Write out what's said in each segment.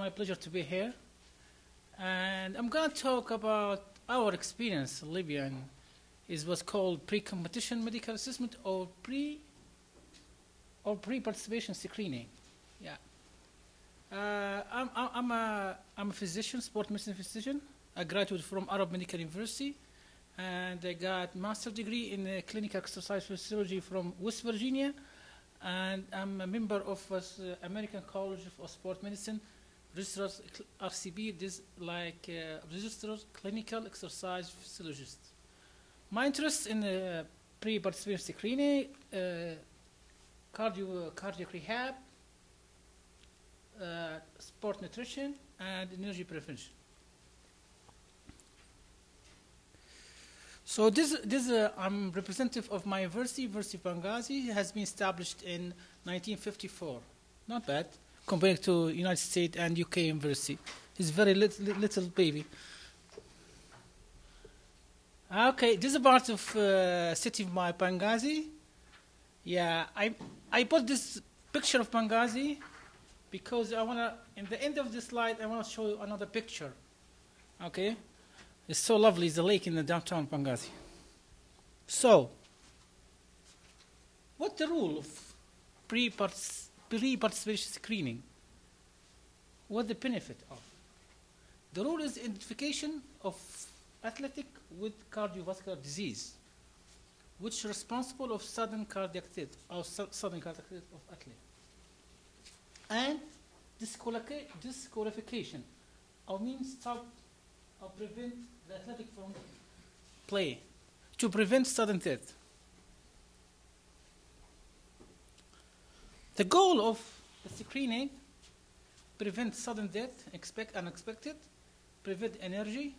my pleasure to be here. And I'm going to talk about our experience in Libya and is what's called pre-competition medical assessment or pre-participation screening. Yeah. I'm a physician, sport medicine physician. I graduated from Arab Medical University, and I got master's degree in clinical exercise physiology from West Virginia, and I'm a member of American College of Sport Medicine, registrars RCB, this like registrars clinical exercise physiologist. My interest in pre-participation screening, cardiac rehab, sport nutrition, and energy prevention. So I'm representative of my university, University of Benghazi. It has been established in 1954. Not bad, compared to United States and UK university. It's very little baby. Okay, this is a part of city of my Benghazi. Yeah, I put this picture of Benghazi because I wanna, in the end of this slide, I wanna show you another picture. Okay, it's so lovely. It's a lake in the downtown Benghazi. So, what's the rule of pre-participation screening? What the benefit of? The rule is identification of athletic with cardiovascular disease, which is responsible of sudden cardiac death or sudden cardiac death of athlete. And disqualification, or means stop or prevent the athletic from play, to prevent sudden death. The goal of the screening: prevent sudden death, unexpected, prevent injury,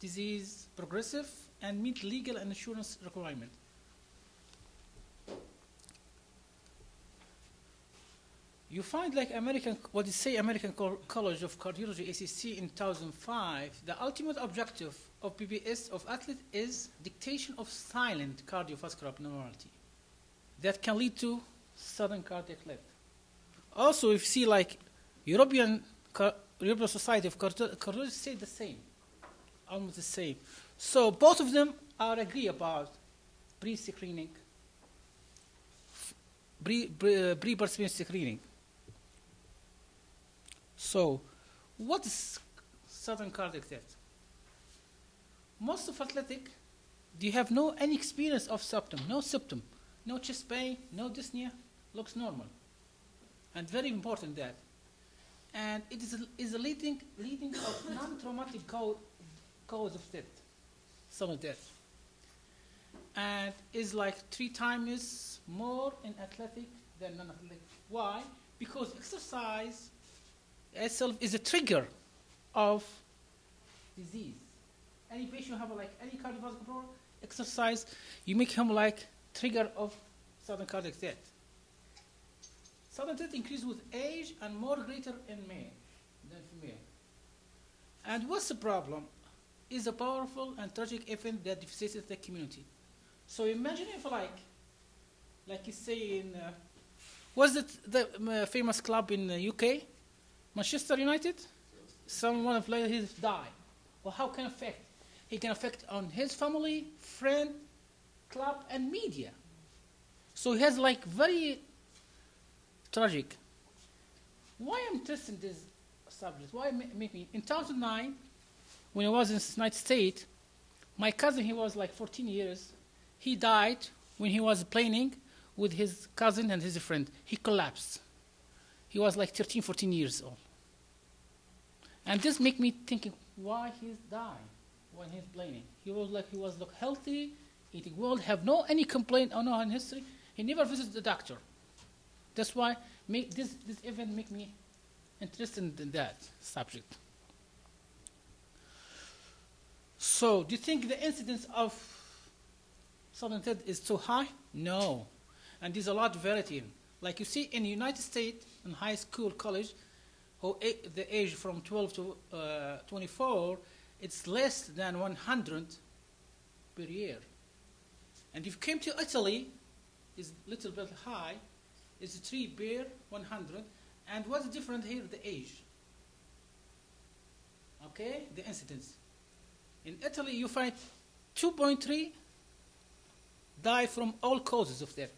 disease progressive, and meet legal and insurance requirement. You find like American College of Cardiology, ACC, in 2005, the ultimate objective of PPS of athlete is dictation of silent cardiovascular abnormality that can lead to sudden cardiac death. Also, if you see like European Society of Cardiology say the same, almost the same. So both of them are agree about pre-screening, pre-participation screening. So, what is sudden cardiac death? Most of athletic, they have any experience of symptom, no chest pain, no dyspnea, looks normal, and very important that. And it is a leading of non-traumatic cause of death, sudden death, and is like 3 times more in athletic than non-athletic. Why? Because exercise itself is a trigger of disease. Any patient have like any cardiovascular problem, exercise, you make him like trigger of sudden cardiac death. Sudden death increases with age and more greater in male than female. And what's the problem? Is a powerful and tragic event that devastates the community. So imagine if like you say in, was it the famous club in the UK? Manchester United? Someone of players died. Well, how can affect? He can affect on his family, friend, club, and media. So he has like very tragic. Why I'm interested in this subject? Why make me? In 2009, when I was in the United States, my cousin, he was like 14 years. He died when he was playing with his cousin and his friend. He collapsed. He was like 13, 14 years old. And this make me thinking, why he's dying when he's playing? He was healthy, eating well, have any complaint or no history. He never visited the doctor. That's why this event make me interested in that subject. So, do you think the incidence of sudden death is too high? No. And there's a lot of variety. Like you see in the United States, in high school, college, the age from 12 to 24, it's less than 100 per year. And if you came to Italy, it's a little bit high, it's 3 per 100, And what's different here? The age. Okay, the incidence. In Italy, you find 2.3 die from all causes of death,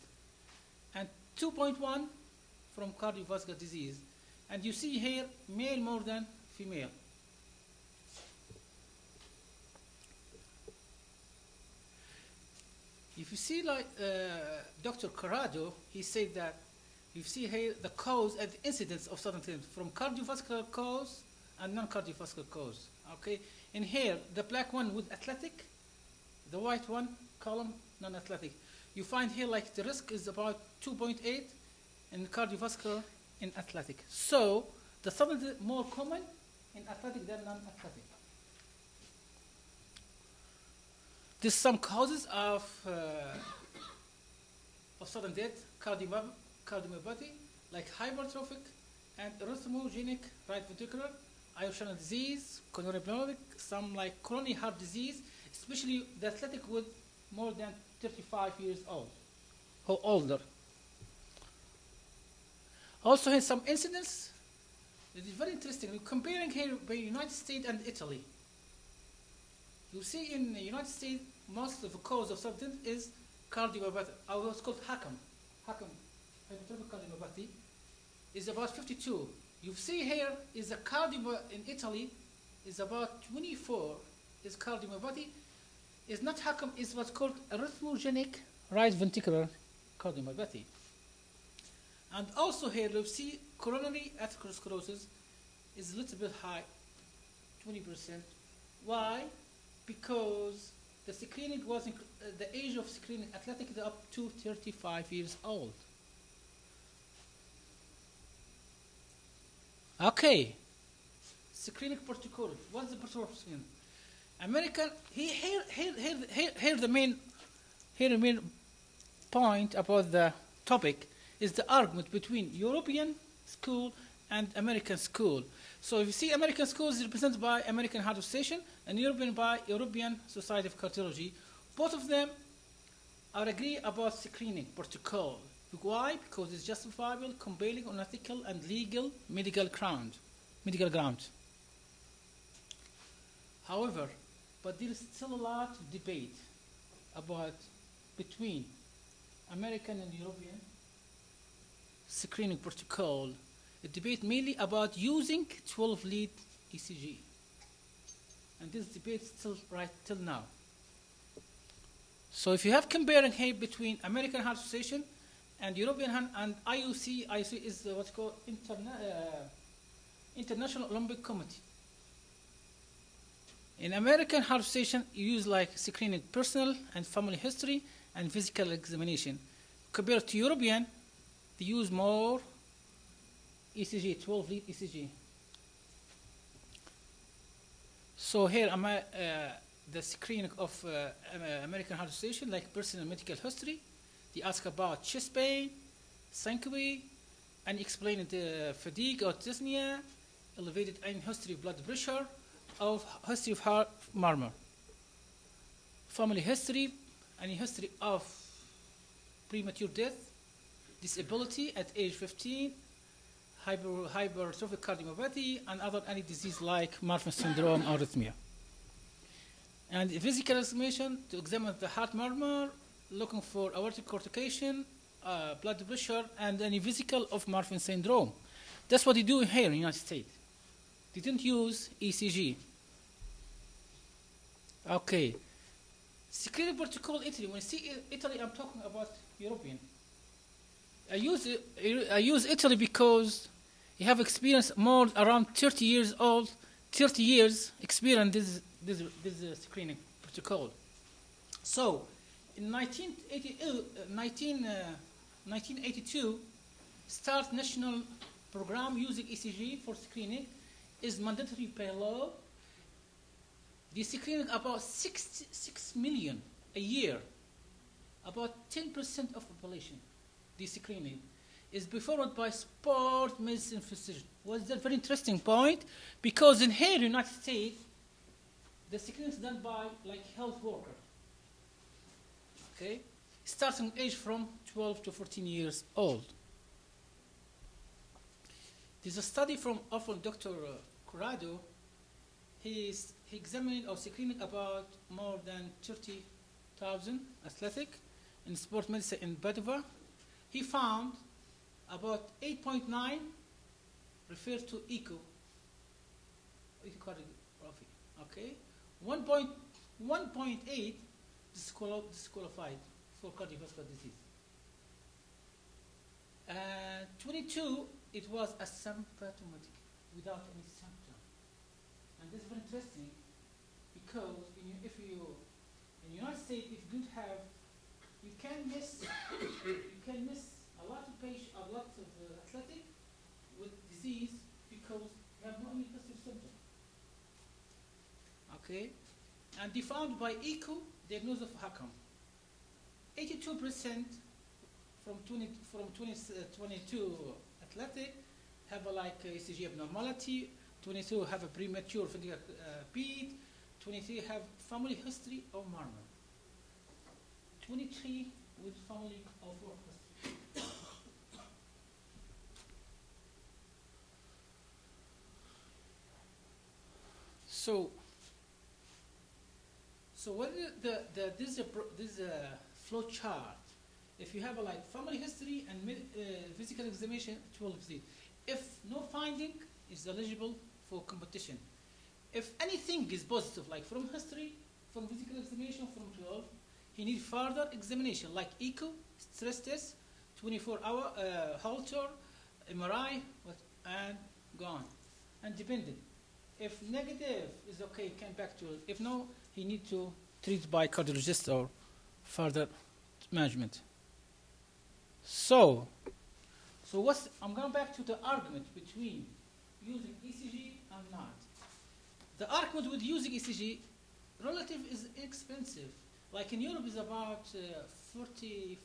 and 2.1 from cardiovascular disease. And you see here, male more than female. If you see, like Dr. Corrado, he said that you see here the cause and the incidence of certain things from cardiovascular cause and non-cardiovascular cause. Okay, in here the black one with athletic, the white one column non-athletic. You find here like the risk is about 2.8 in cardiovascular in athletic. So the something more common in athletic than non-athletic. There's some causes of sudden death, cardiomyopathy, like hypertrophic and arrhythmogenic right ventricular, ischemic disease, coronary pneumonia, some like coronary heart disease, especially the athletic with more than 35 years old or older. Also, in some incidents, it is very interesting. We're comparing here between United States and Italy. You see, in the United States, most of the cause of substance is cardiomyopathy, or what's called HACM, hypertrophic cardiomyopathy, is about 52. You see here is a in Italy is about 24 is cardiomyopathy. Is not HACM, is what's called arrhythmogenic right ventricular cardiomyopathy. And also here you see coronary atherosclerosis is a little bit high, 20%. Why? Because the screening was the age of screening athletic is up to 35 years old. Okay, screening protocol. What's the protocol of screening? American. Here the main point about the topic is the argument between European school and American school. So if you see American schools is represented by American Heart Association and European by European Society of Cardiology. Both of them are agree about screening protocol. Why? Because it's justifiable, compelling on ethical and legal medical ground. However, but there is still a lot of debate about between American and European screening protocol. A debate mainly about using 12-lead ECG. And this debate is still right till now. So if you have comparing here between American Heart Association and European and IOC is what's called International Olympic Committee. In American Heart Association, you use like screening personal and family history and physical examination. Compared to European, they use more ECG, 12-lead ECG. So here the screening of American Heart Association, like personal medical history. They ask about chest pain, syncope, and explain the fatigue or dyspnea, elevated history of blood pressure, of history of heart murmur. Family history, any history of premature death, disability at age 15, hypertrophic cardiomyopathy, and other any disease like Marfan syndrome or arrhythmia. And physical examination to examine the heart murmur, looking for aortic cortication, blood pressure, and any physical of Marfan syndrome. That's what they do here in the United States. They didn't use ECG. Okay. Screening protocol Italy. When I see Italy, I'm talking about European. I use Italy because you have experience more around 30 years old, 30 years experience this screening protocol. So in 1982, start national program using ECG for screening is mandatory by law. The screening about 6 million a year, about 10% of population. The screening is followed by sport medicine physician. Was that very interesting point? Because in here, United States, the screening is done by like health worker. Okay, starting age from 12 to 14 years old. There's a study from Dr. Corrado. He examined or screened about more than 30,000 athletic in sport medicine in Padova. He found about 8.9 referred to echocardiography. Okay, 1.8 disqualified for cardiovascular disease. 22, it was asymptomatic, without any symptom. And this is very interesting because in the United States, if you have, you can miss a lot of patients, a lot of athletic with disease because you have no any positive symptom. Okay, and they found by echo diagnosis of HACM. 82% from 22 athletic have a ECG abnormality. 22 have a premature beat. 23 have family history of murmur. 23 with family of work history. So what is this is a flow chart. If you have a family history and physical examination, it will see. If no finding, is eligible for competition. If anything is positive, like from history, from physical examination, from 12, he needs further examination, like echo, stress test, 24-hour Holter, MRI, and gone. And dependent. If negative is okay, come back to it. If no, he needs to treat by cardiologist or further management. So I'm going back to the argument between using ECG and not. The argument with using ECG, relative is expensive. Like in Europe is about $45.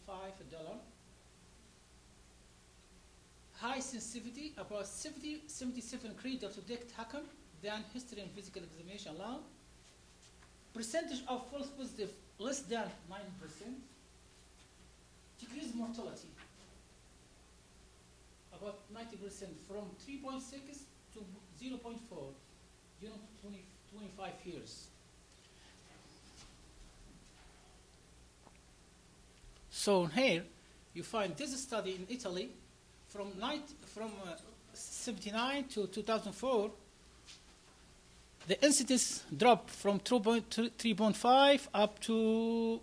High sensitivity, about 77 criteria to detect HACM than history and physical examination alone. Percentage of false positive less than 9%. Decreased mortality about 90% from 3.6 to 0.4 during 25 years. So here you find this study in Italy from 79 to 2004. The incidence dropped from 3.5 up to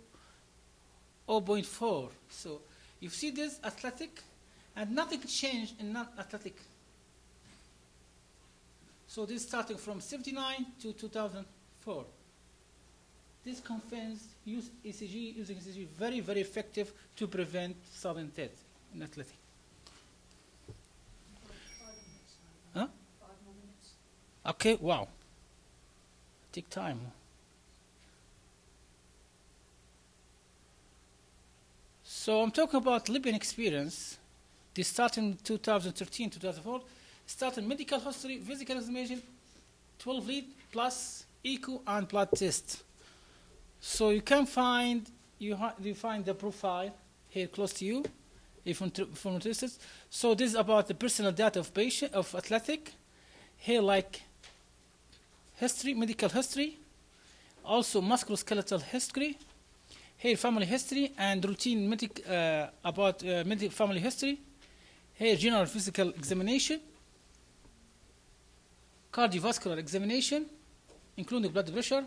0.4. So you see this athletic, and nothing changed in non-athletic. So this starting from 79 to 2004. This confirms using ECG very, very effective to prevent sudden death in athletic. 5 minutes. Huh? 5 more minutes. Okay, wow. Take time. So I'm talking about Libyan experience. They start in 2013, 2004. Start in medical history, physical examination, 12 lead plus echo and blood test. So you can find you find the profile here close to you, if from interested. So this is about the personal data of patient of athletic. Here like history, medical history, also musculoskeletal history. Here family history and routine about medical family history. Here general physical examination, cardiovascular examination, including blood pressure.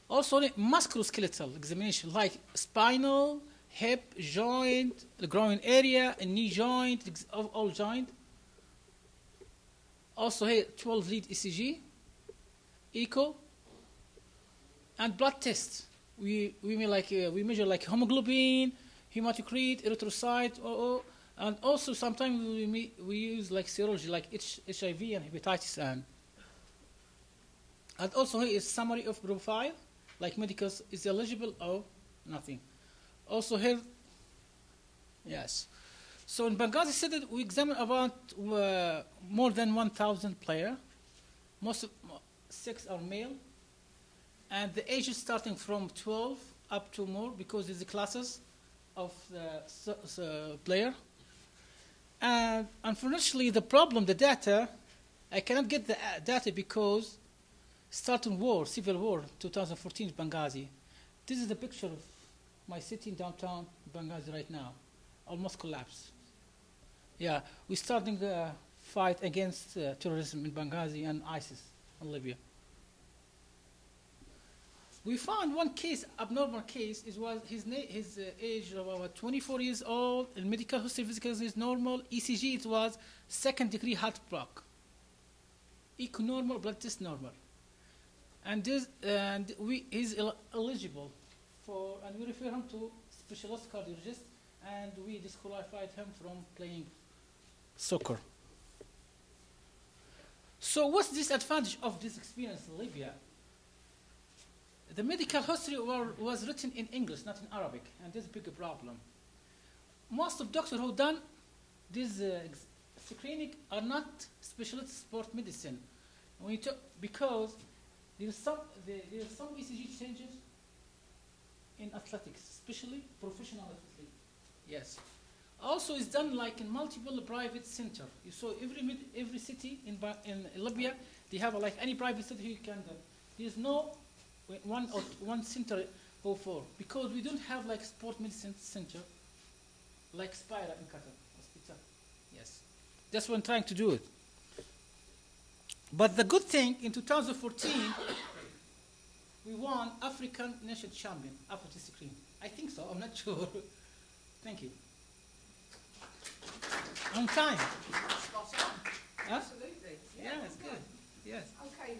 Also musculoskeletal examination like spinal, hip, joint, the groin area, and knee joint, all joint. Also here 12 lead ECG, echo, and blood test. We measure like hemoglobin, hematocrit, erythrocyte, and also sometimes we use like serology like HIV and hepatitis and also here is summary of profile like medicals is eligible or nothing. Also here, yes. So in Benghazi City we examine about more than 1,000 players. Most of 6 are male, and the age is starting from 12 up to more because there's the classes of the player. And unfortunately, the problem, the data, I cannot get the data because starting war, civil war, 2014 Benghazi. This is the picture of my city in downtown Benghazi right now, almost collapsed. Yeah, we're starting a fight against terrorism in Benghazi and ISIS in Libya. We found one case, abnormal case, was his age of about 24 years old, and medical history physical is normal, ECG it was second degree heart block. Echo normal, blood test normal. And he's eligible for, and we refer him to specialist cardiologist, and we disqualified him from playing soccer. So what's the disadvantage of this experience in Libya? The medical history was written in English, not in Arabic, and this is a big problem. Most of doctors who done this screening are not specialists in sport medicine. Because there's some ECG changes in athletics, especially professional athletics. Yes. Also, it's done like in multiple private center. So every city in Libya, they have like any private city you can do. There's no one center for because we don't have like sport medicine center like Spira in Qatar hospital. Yes, that's what I'm trying to do it. But the good thing in 2014 we won African national champion after this screen. I think so. I'm not sure. Thank you. On time. Spot on. Huh? Absolutely. Yeah, it's good. Yes. Okay.